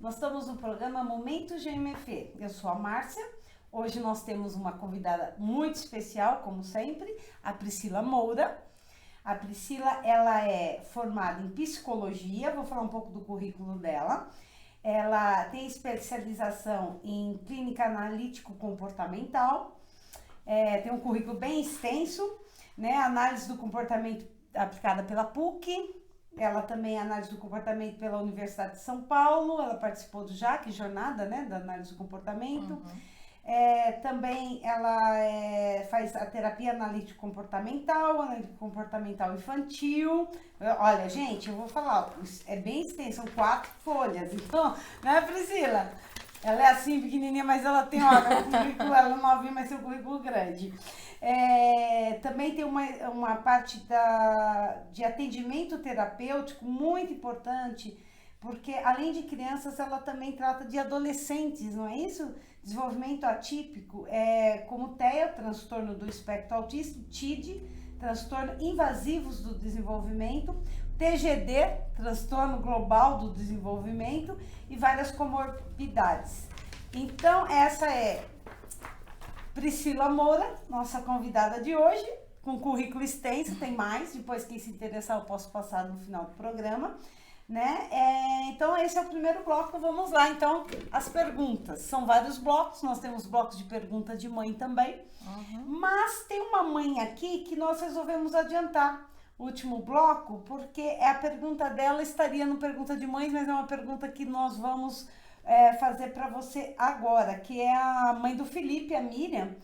Nós estamos no programa Momento GMF. Eu sou a Márcia. Hoje nós temos uma convidada muito especial, como sempre, a Priscila Moura. A Priscila, ela é formada em psicologia, vou falar um pouco do currículo dela. Ela tem especialização em clínica analítico-comportamental, tem um currículo bem extenso, né? Análise do comportamento aplicada pela PUC, ela também é análise do comportamento pela Universidade de São Paulo, ela participou do JAC, Jornada, né, da análise do comportamento. Também ela faz a terapia analítico-comportamental, analítico-comportamental infantil. Olha, gente, eu vou falar, é bem extenso, são 4 folhas. Então, né, Priscila? Ela é assim, pequenininha, mas ela tem, olha, o currículo, ela não novinha, mas tem um currículo grande. Também tem uma parte de atendimento terapêutico muito importante, porque além de crianças, ela também trata de adolescentes, não é isso? Desenvolvimento atípico, como TEA, transtorno do espectro autista, TID, transtorno invasivos do desenvolvimento, TGD, transtorno global do desenvolvimento e várias comorbidades. Então, essa é Priscila Moura, nossa convidada de hoje, com currículo extenso, tem mais, depois quem se interessar eu posso passar no final do programa, né? Então esse é o primeiro bloco, vamos lá, então, as perguntas. São vários blocos, nós temos blocos de pergunta de mãe também, mas tem uma mãe aqui que nós resolvemos adiantar o último bloco, porque a pergunta dela estaria no Pergunta de Mães, mas é uma pergunta que nós vamos fazer para você agora, que é a mãe do Felipe, a Miriam.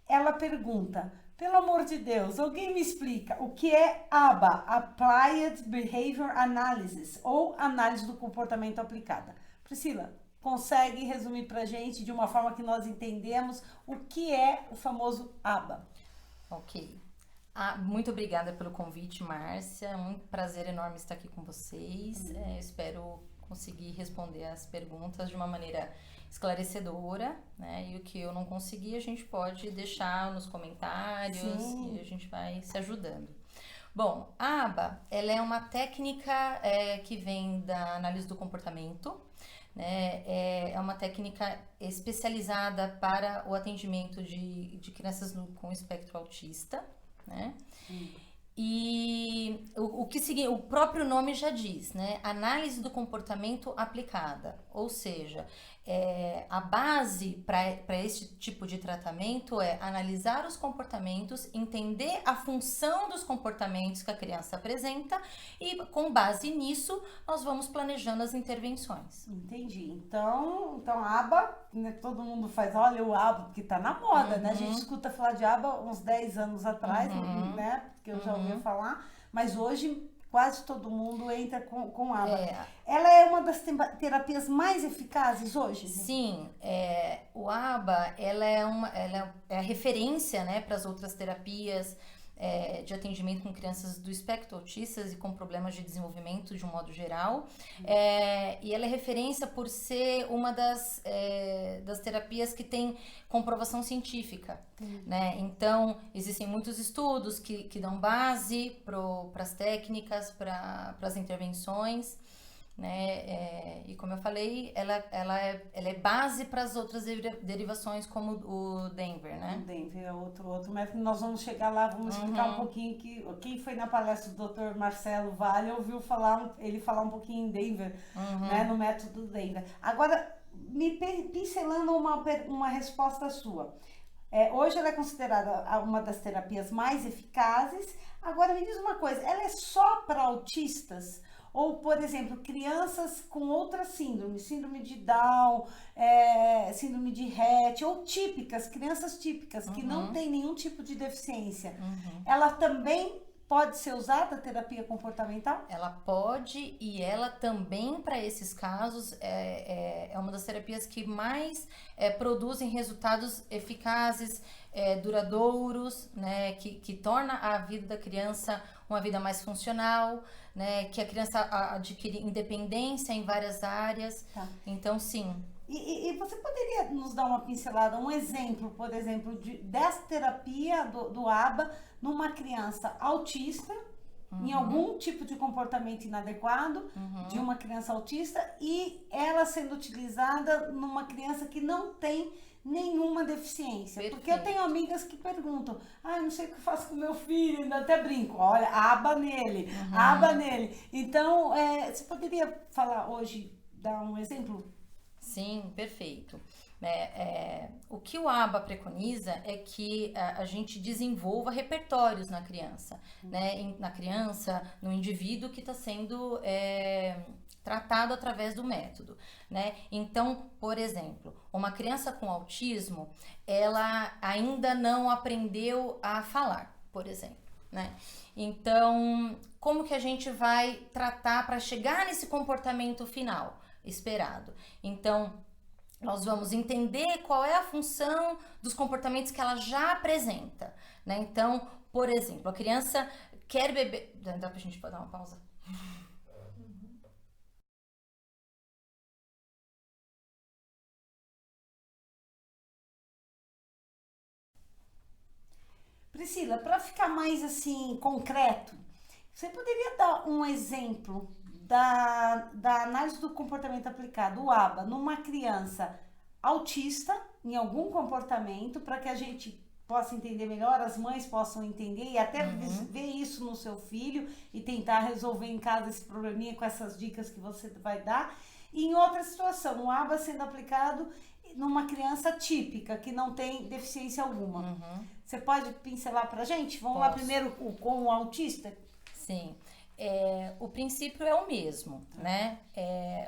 Ela pergunta: pelo amor de Deus, alguém me explica o que é ABA, Applied Behavior Analysis, ou Análise do Comportamento Aplicada. Priscila, consegue resumir pra gente de uma forma que nós entendemos o que é o famoso ABA? Ok. Muito obrigada pelo convite, Márcia. Um prazer enorme estar aqui com vocês. Espero conseguir responder as perguntas de uma maneira esclarecedora, né? E o que eu não conseguir, a gente pode deixar nos comentários. Sim. E a gente vai se ajudando. Bom, a ABA, ela é uma técnica que vem da análise do comportamento, né? É uma técnica especializada para o atendimento de crianças com espectro autista, né? E o próprio nome já diz, né? Análise do comportamento aplicada, ou seja, a base para esse tipo de tratamento é analisar os comportamentos, entender a função dos comportamentos que a criança apresenta e, com base nisso, nós vamos planejando as intervenções. Entendi. Então a ABA, né, todo mundo faz, olha o ABA, porque tá na moda, né? A gente escuta falar de ABA uns 10 anos atrás, né? Porque eu já ouvi falar, mas hoje quase todo mundo entra com ABA. Ela é uma das terapias mais eficazes hoje? Sim, o ABA, ela é a referência, né, para as outras terapias de atendimento com crianças do espectro autistas e com problemas de desenvolvimento de um modo geral. E ela é referência por ser uma das terapias que tem comprovação científica, né? Então, existem muitos estudos que dão base para as técnicas, para as intervenções, né? E como eu falei, ela é base para as outras derivações, como o Denver, né? O Denver é outro, mas nós vamos chegar lá, vamos explicar um pouquinho que quem foi na palestra do Dr. Marcelo Vale ouviu ele falar um pouquinho em Denver, né? No método Denver. Agora, me pincelando uma resposta sua. Hoje ela é considerada uma das terapias mais eficazes. Agora me diz uma coisa, ela é só para autistas? Ou, por exemplo, crianças com outras síndromes, síndrome de Down, síndrome de Rett, ou crianças típicas, que não têm nenhum tipo de deficiência. Ela também pode ser usada a terapia comportamental? Ela pode, e ela também, para esses casos, é uma das terapias que mais produzem resultados eficazes, duradouros, né, que torna a vida da criança uma vida mais funcional, né, que a criança adquire independência em várias áreas. Tá. Então, sim. E você poderia nos dar uma pincelada, um exemplo, por exemplo, dessa terapia do ABA numa criança autista, em algum tipo de comportamento inadequado de uma criança autista e ela sendo utilizada numa criança que não tem nenhuma deficiência. Perfeito. Porque eu tenho amigas que perguntam, não sei o que eu faço com meu filho, ainda até brinco, olha, aba nele, aba nele. Então, você poderia falar hoje, dar um exemplo? Sim, perfeito. O que o ABA preconiza é que a gente desenvolva repertórios na criança, né? Na criança, no indivíduo que está sendo tratado através do método, né? Então, por exemplo, uma criança com autismo, ela ainda não aprendeu a falar, por exemplo, né? Então, como que a gente vai tratar para chegar nesse comportamento final esperado? Então, nós vamos entender qual é a função dos comportamentos que ela já apresenta, né? Então, por exemplo, a criança quer beber... Dá pra gente dar uma pausa? Priscila, para ficar mais assim concreto, você poderia dar um exemplo da análise do comportamento aplicado, o ABA, numa criança autista, em algum comportamento, para que a gente possa entender melhor, as mães possam entender e até ver isso no seu filho e tentar resolver em casa esse probleminha com essas dicas que você vai dar. E em outra situação, o ABA sendo aplicado numa criança típica, que não tem deficiência alguma. Você pode pincelar pra gente? Vamos lá primeiro com o autista? Sim. O princípio é o mesmo, né?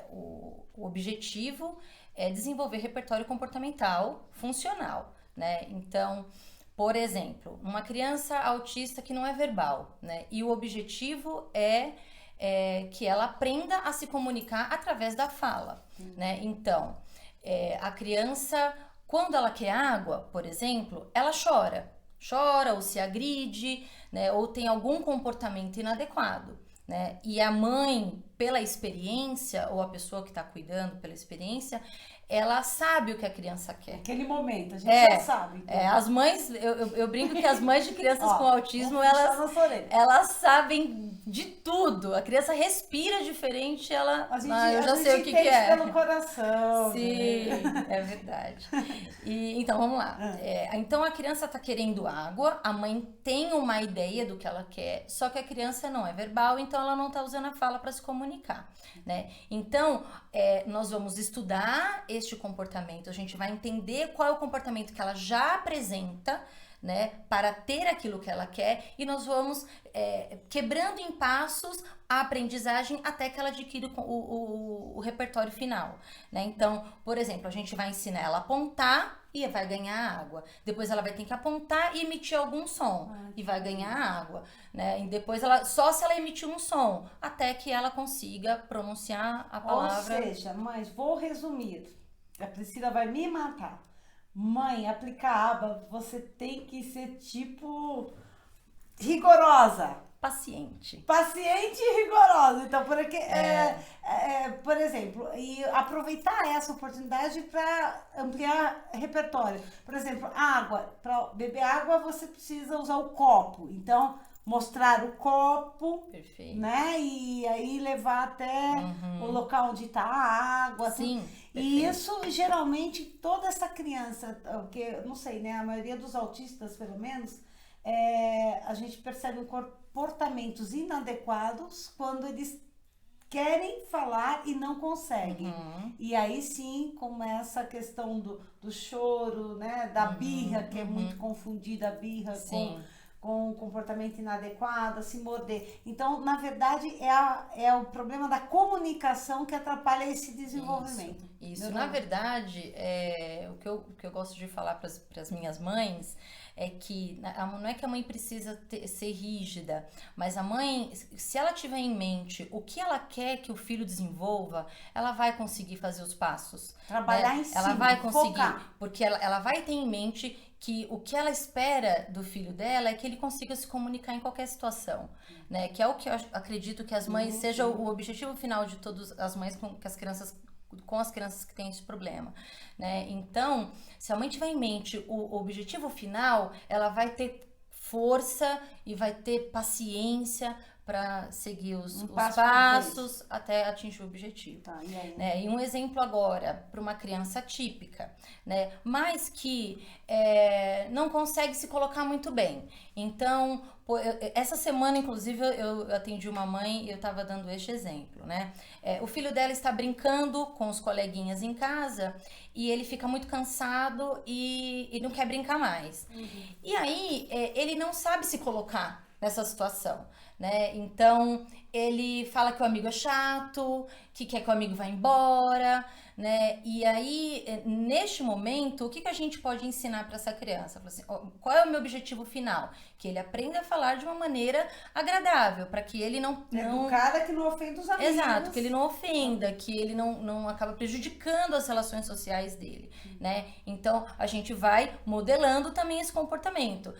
O objetivo é desenvolver repertório comportamental funcional, né? Então, por exemplo, uma criança autista que não é verbal, né? E o objetivo é que ela aprenda a se comunicar através da fala, né? Então, a criança, quando ela quer água, por exemplo, ela chora ou se agride, né? Ou tem algum comportamento inadequado, né? E a mãe, pela experiência, ou a pessoa que está cuidando pela experiência, ela sabe o que a criança quer. Naquele momento, a gente já sabe. Então. As mães, eu brinco que as mães de crianças com autismo, elas sabem de tudo. A criança respira diferente, eu já sei o que é. Pelo coração. Sim, né? É verdade. Então, vamos lá. Então, a criança está querendo água, a mãe tem uma ideia do que ela quer, só que a criança não é verbal, então ela não está usando a fala para se comunicar, né? Então, nós vamos estudar este comportamento, a gente vai entender qual é o comportamento que ela já apresenta, né, para ter aquilo que ela quer, e nós vamos quebrando em passos a aprendizagem até que ela adquira o repertório final, né? Então, por exemplo, a gente vai ensinar ela a apontar e vai ganhar água. Depois ela vai ter que apontar e emitir algum som e vai ganhar água, né? E depois só se ela emitir um som, até que ela consiga pronunciar a palavra. Ou seja, mas vou resumir. A Priscila vai me matar. Mãe, aplicar aba, você tem que ser tipo rigorosa. Paciente E rigorosa. Então, porque, por exemplo, e aproveitar essa oportunidade para ampliar repertório. Por exemplo, água. Para beber água, você precisa usar o copo. Então, mostrar o copo, perfeito, né? E aí levar até o local onde está a água. Sim. E isso, geralmente, toda essa criança, porque, não sei, né? A maioria dos autistas, pelo menos, a gente percebe comportamentos inadequados quando eles querem falar e não conseguem. E aí sim começa a questão do choro, né? Da birra, que é muito confundida a birra com comportamento inadequado, se morder. Então, na verdade, é o problema da comunicação que atrapalha esse desenvolvimento. Isso. Na verdade, o que eu gosto de falar para as minhas mães é que não é que a mãe precisa ser rígida, mas a mãe, se ela tiver em mente o que ela quer que o filho desenvolva, ela vai conseguir fazer os passos. Trabalhar em cima, ela vai conseguir, focar. porque ela vai ter em mente que o que ela espera do filho dela é que ele consiga se comunicar em qualquer situação, né? Que é o que eu acredito que as mães seja o objetivo final de todas as mães com as crianças que têm esse problema, né? Então, se a mãe tiver em mente o objetivo final, ela vai ter força e vai ter paciência para seguir os passo por passos até atingir o objetivo. Tá, e aí? Né? E um exemplo agora para uma criança típica, né? Mas que não consegue se colocar muito bem. Então, essa semana, inclusive, eu atendi uma mãe e eu estava dando este exemplo, né? O filho dela está brincando com os coleguinhas em casa e ele fica muito cansado e não quer brincar mais. E aí, ele não sabe se colocar nessa situação, né? Então, ele fala que o amigo é chato, que quer que o amigo vá embora, né? E aí, neste momento, o que a gente pode ensinar para essa criança? Assim, qual é o meu objetivo final? Que ele aprenda a falar de uma maneira agradável, para que ele não... Educada, que não ofenda os amigos. Exato, que ele não ofenda, que ele não acaba prejudicando as relações sociais dele, né? Então, a gente vai modelando também esse comportamento.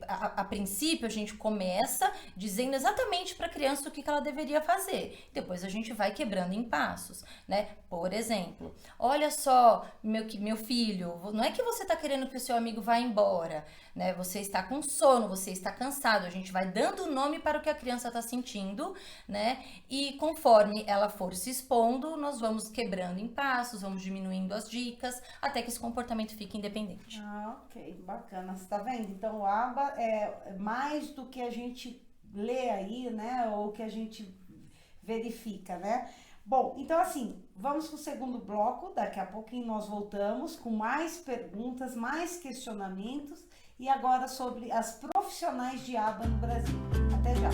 A princípio, a gente começa dizendo exatamente para a criança o que ela deveria fazer. Depois, a gente vai quebrando em passos, né? Por exemplo, olha só, meu filho, não é que você está querendo que o seu amigo vá embora, né? Você está com sono, você está cansado. A gente vai dando nome para o que a criança está sentindo, né? E conforme ela for se expondo, nós vamos quebrando em passos, vamos diminuindo as dicas, até que esse comportamento fique independente. Ok, bacana. Você tá vendo? Então, o ABA é mais do que a gente lê aí, né? Ou que a gente verifica, né? Bom, então assim, vamos para o segundo bloco. Daqui a pouquinho nós voltamos com mais perguntas, mais questionamentos e agora sobre as profissionais de ABA no Brasil. Até já!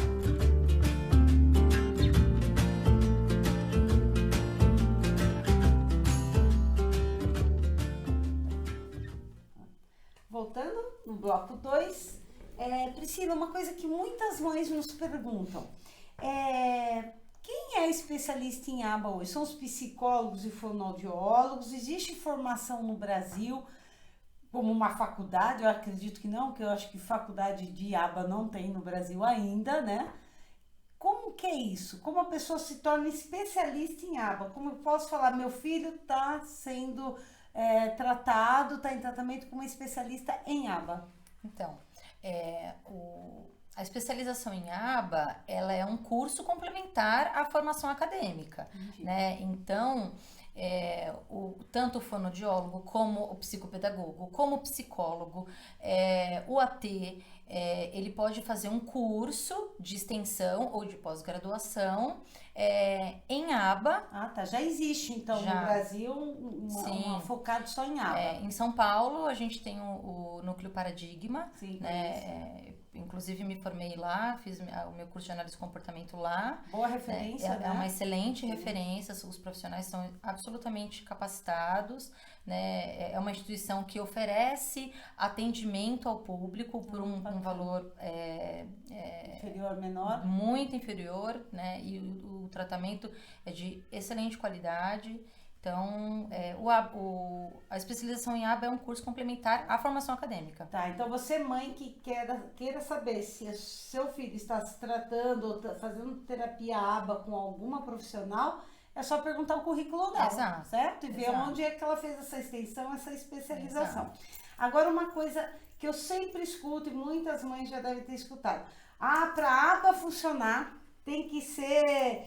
Voltando no bloco 2, Priscila, uma coisa que muitas mães nos perguntam, quem é especialista em ABA hoje? São os psicólogos e fonoaudiólogos? Existe formação no Brasil como uma faculdade? Eu acredito que não, porque eu acho que faculdade de ABA não tem no Brasil ainda, né? Como que é isso? Como a pessoa se torna especialista em ABA? Como eu posso falar, meu filho está sendo tratado, está em tratamento com uma especialista em ABA? Então, a especialização em ABA, ela é um curso complementar à formação acadêmica, né? Então, tanto o fonoaudiólogo, como o psicopedagogo, como o psicólogo, o AT, ele pode fazer um curso de extensão ou de pós-graduação em ABA. Ah, tá. Já existe, então, no Brasil, uma focado só em ABA. Em São Paulo, a gente tem o Núcleo Paradigma, sim, né? Inclusive, me formei lá, fiz o meu curso de análise de comportamento lá. Boa referência, né? É uma excelente referência, os profissionais são absolutamente capacitados, né? É uma instituição que oferece atendimento ao público por um valor inferior, menor. Muito inferior, né? E o tratamento é de excelente qualidade. Então, a especialização em ABA é um curso complementar à formação acadêmica. Tá, então você, mãe, que queira saber se seu filho está se tratando ou está fazendo terapia ABA com alguma profissional, é só perguntar o currículo dela, exato, certo? E ver onde é que ela fez essa extensão, essa especialização. Exato. Agora, uma coisa que eu sempre escuto e muitas mães já devem ter escutado. Para a ABA funcionar, tem que ser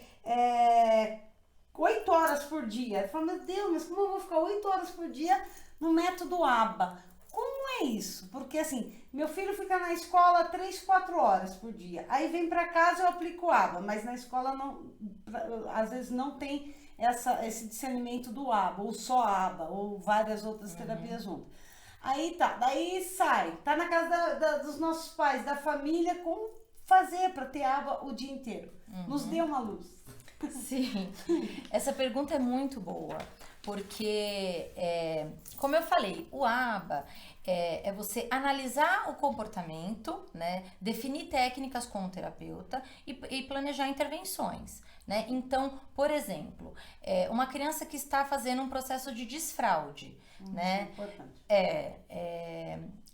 8 horas por dia. Eu falo, meu Deus, mas como eu vou ficar 8 horas por dia no método ABA? Como é isso? Porque assim, meu filho fica na escola 3, 4 horas por dia. Aí vem para casa eu aplico ABA, mas na escola não, às vezes não tem esse discernimento do ABA, ou só ABA, ou várias outras terapias juntas. Aí tá, daí sai, tá na casa dos nossos pais, da família, como fazer para ter ABA o dia inteiro? Nos dê uma luz. Sim, essa pergunta é muito boa, porque, como eu falei, o ABA é você analisar o comportamento, né, definir técnicas com o terapeuta e planejar intervenções, né? Então, por exemplo, uma criança que está fazendo um processo de desfraude, né? Importante.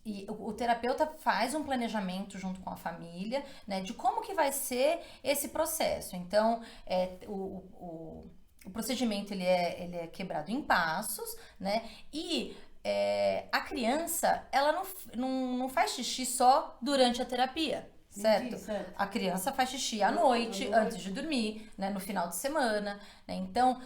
E o terapeuta faz um planejamento junto com a família, né, de como que vai ser esse processo. Então, o procedimento ele é quebrado em passos, né, e a criança ela não faz xixi só durante a terapia. certo? certo. A criança faz xixi à noite, antes de dormir, né, no final de semana, né? Então,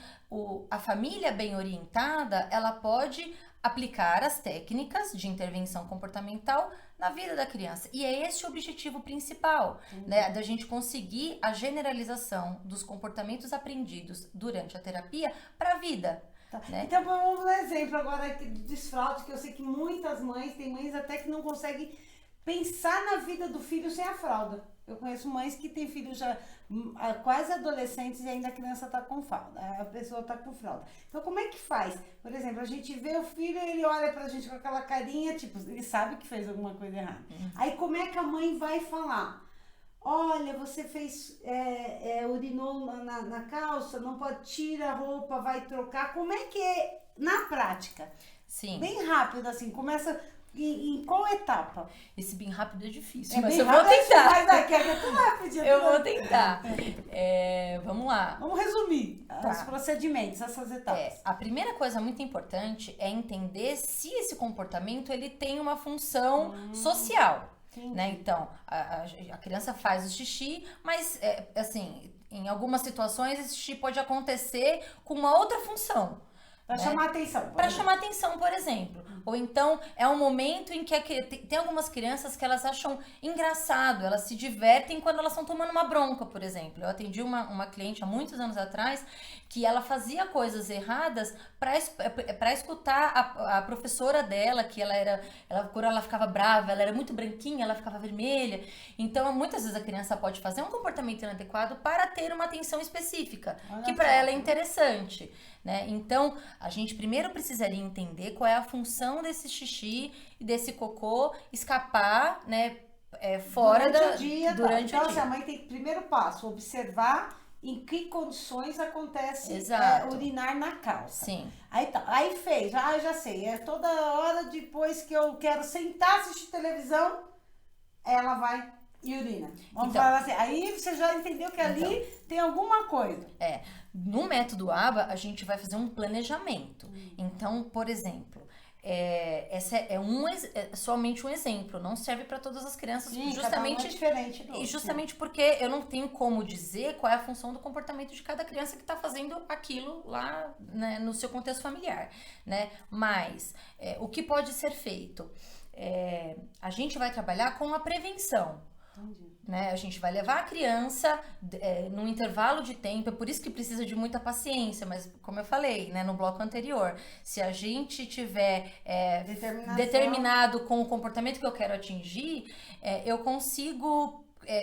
a família bem orientada, ela pode aplicar as técnicas de intervenção comportamental na vida da criança. E é esse o objetivo principal, né, da gente conseguir a generalização dos comportamentos aprendidos durante a terapia para a vida. Tá. Né? Então, vamos dar exemplo agora aqui do desfraude, que eu sei que muitas mães, tem mães até que não conseguem pensar na vida do filho sem a fralda. Eu conheço mães que têm filhos já quase adolescentes e ainda a criança tá com fralda, a pessoa tá com fralda. Então, como é que faz? Por exemplo, a gente vê o filho, ele olha pra gente com aquela carinha, tipo, ele sabe que fez alguma coisa errada. Aí, como é que a mãe vai falar? Olha, você fez, urinou na calça, não pode, tira a roupa, vai trocar. Como é que é na prática? Sim. Bem rápido, assim, começa em qual etapa? Esse bem rápido é difícil, mas bem eu vou rápido, tentar. Mas aqui é tudo rápido. Eu vou tentar. Vamos lá. Vamos resumir os procedimentos, essas etapas. A primeira coisa muito importante é entender se esse comportamento ele tem uma função social. Né? Então, a criança faz o xixi, mas, assim, em algumas situações esse xixi pode acontecer com uma outra função. Para chamar atenção. Para chamar atenção, por exemplo. Ou então, é um momento em que tem algumas crianças que elas acham engraçado, elas se divertem quando elas estão tomando uma bronca, por exemplo. Eu atendi uma cliente há muitos anos atrás que ela fazia coisas erradas para escutar a professora dela, que quando ela ficava brava, ela era muito branquinha, ela ficava vermelha. Então, muitas vezes a criança pode fazer um comportamento inadequado para ter uma atenção específica, que para ela é interessante. Né? Então, a gente primeiro precisaria entender qual é a função desse xixi e desse cocô escapar, né, fora durante o dia. Durante então, o dia. A mãe tem que, primeiro passo, observar em que condições acontece urinar na calça. Sim. Aí fez, já sei, toda hora depois que eu quero sentar assistir televisão, ela vai e urina. Vamos falar assim, aí você já entendeu que ali tem alguma coisa. No método ABA, a gente vai fazer um planejamento. Então, por exemplo, essa é somente um exemplo, não serve para todas as crianças. Sim, justamente cada um é diferente e justamente porque eu não tenho como dizer qual é a função do comportamento de cada criança que está fazendo aquilo lá, né, no seu contexto familiar, né? Mas o que pode ser feito? A gente vai trabalhar com a prevenção. Entendi. Né? A gente vai levar a criança num intervalo de tempo, é por isso que precisa de muita paciência, mas como eu falei, né, no bloco anterior, se a gente tiver determinado com o comportamento que eu quero atingir, eu consigo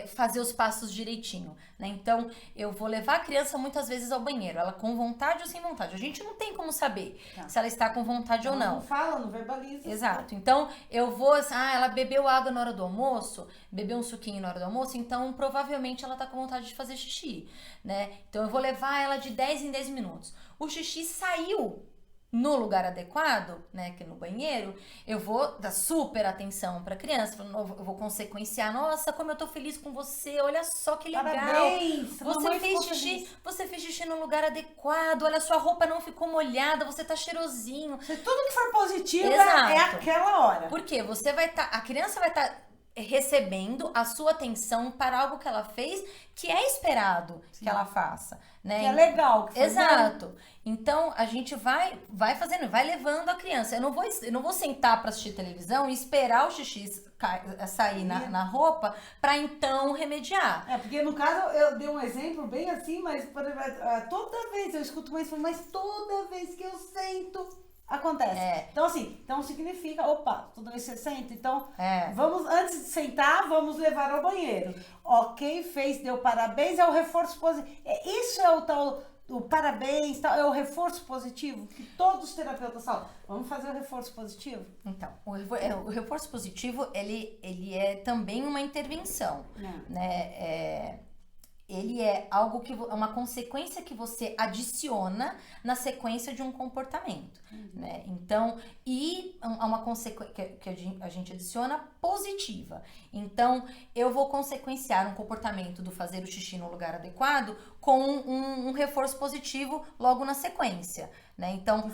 fazer os passos direitinho, né? Então, eu vou levar a criança muitas vezes ao banheiro, ela com vontade ou sem vontade. A gente não tem como saber se ela está com vontade ou não. Não fala, não verbaliza. Exato. Então, eu vou... ela bebeu água na hora do almoço, bebeu um suquinho na hora do almoço, então provavelmente ela tá com vontade de fazer xixi, né? Então, eu vou levar ela de 10 em 10 minutos. O xixi saiu no lugar adequado, né, que no banheiro, eu vou dar super atenção pra criança, eu vou consequenciar, nossa, como eu tô feliz com você, olha só que legal. Parabéns, você fez xixi no lugar adequado, olha, sua roupa não ficou molhada, você tá cheirosinho. Tudo que for positivo é aquela hora. Porque a criança vai estar recebendo a sua atenção para algo que ela fez, que é esperado que ela faça, né? Que é legal. Que exato. Bom. Então, a gente vai fazendo, vai levando a criança. Eu não vou sentar para assistir televisão e esperar o xixi sair na roupa para então remediar. Porque no caso, eu dei um exemplo bem assim, mas toda vez eu escuto mais, mas toda vez que eu sento... acontece. Então, assim, significa, toda vez que você senta, então, vamos, antes de sentar, vamos levar ao banheiro. Ok, deu parabéns, é o reforço positivo. Isso é o tal, o parabéns, tal, é o reforço positivo que todos os terapeutas falam. Vamos fazer o reforço positivo? Então, o reforço positivo, ele é também uma intervenção, né? ele é algo que é uma consequência que você adiciona na sequência de um comportamento, né? Então, e uma consequência que a gente adiciona positiva. Então, eu vou consequenciar um comportamento do fazer o xixi no lugar adequado com um reforço positivo logo na sequência, né? Então,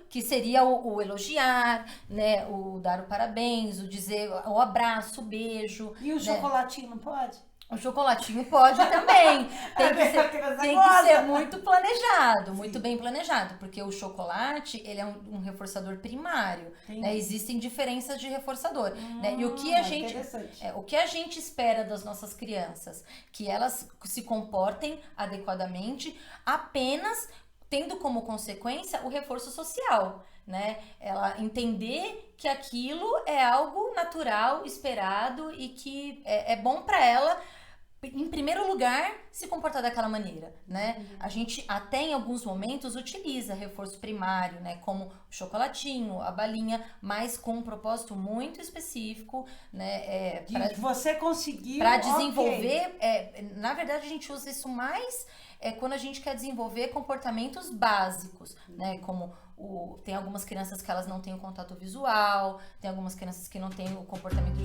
que seria o elogiar, né? O dar o parabéns, o dizer o abraço, o beijo. E o chocolatinho não pode? O chocolatinho pode também. Tem que ser muito planejado, muito bem planejado, porque o chocolate, ele é um reforçador primário, né? Existem diferenças de reforçador, né? E o que a gente espera das nossas crianças? Que elas se comportem adequadamente, apenas tendo como consequência o reforço social, né? Ela entender que aquilo é algo natural, esperado e que é bom para ela, em primeiro lugar, se comportar daquela maneira, né? A gente até em alguns momentos utiliza reforço primário, né? Como o chocolatinho, a balinha, mas com um propósito muito específico, né? Você conseguiu... Para desenvolver... na verdade, a gente usa isso mais quando a gente quer desenvolver comportamentos básicos, né? Como tem algumas crianças que elas não têm o contato visual, tem algumas crianças que não têm o comportamento